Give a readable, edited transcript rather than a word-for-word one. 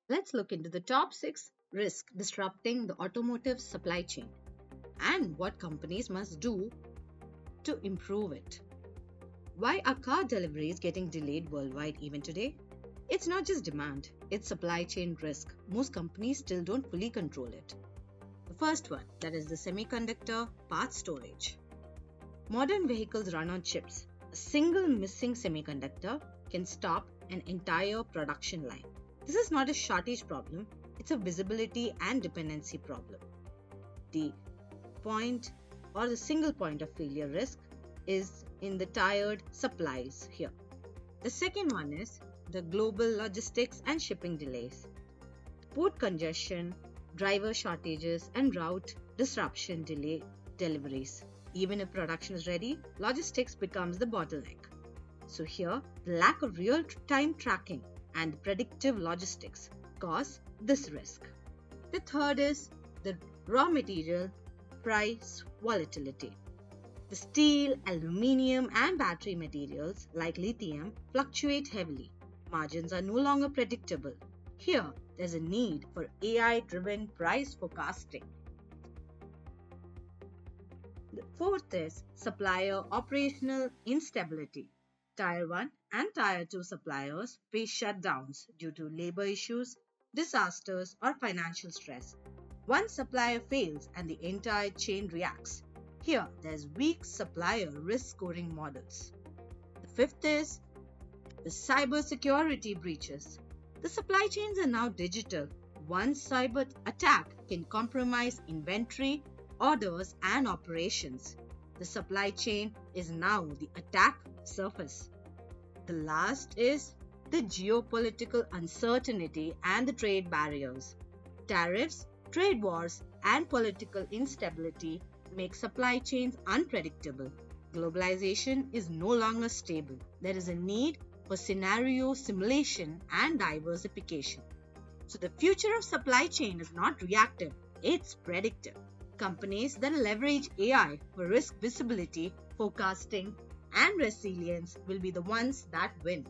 Let's look into the top 6 risks disrupting the automotive supply chain and what companies must do to improve it. Why are car deliveries getting delayed worldwide even today? It's not just demand, it's supply chain risk. Most companies still don't fully control it. The first one, that is the semiconductor part storage. Modern vehicles run on chips. A single missing semiconductor can stop an entire production line. This is not a shortage problem, it's a visibility and dependency problem. The point or the single point of failure risk is in the tired supplies here. The second one is the global logistics and shipping delays. Port congestion, driver shortages, and route disruption delay deliveries. Even if production is ready, logistics becomes the bottleneck. So here, the lack of real-time tracking and predictive logistics cause this risk. The third is the raw material price volatility. The steel, aluminium, and battery materials like lithium fluctuate heavily. Margins are no longer predictable. Here, there's a need for AI driven price forecasting. The fourth is supplier operational instability. Tier 1 and Tier 2 suppliers face shutdowns due to labor issues, disasters, or financial stress. One supplier fails and the entire chain reacts. Here, there's weak supplier risk scoring models. The fifth is the cybersecurity breaches. The supply chains are now digital. One cyber attack can compromise inventory, orders, and operations. The supply chain is now the attack surface. The last is the geopolitical uncertainty and the trade barriers. Tariffs, trade wars, and political instability make supply chains unpredictable. Globalization is no longer stable. There is a need for scenario simulation and diversification. So the future of supply chain is not reactive, it's predictive. Companies that leverage AI for risk visibility, forecasting, and resilience will be the ones that win.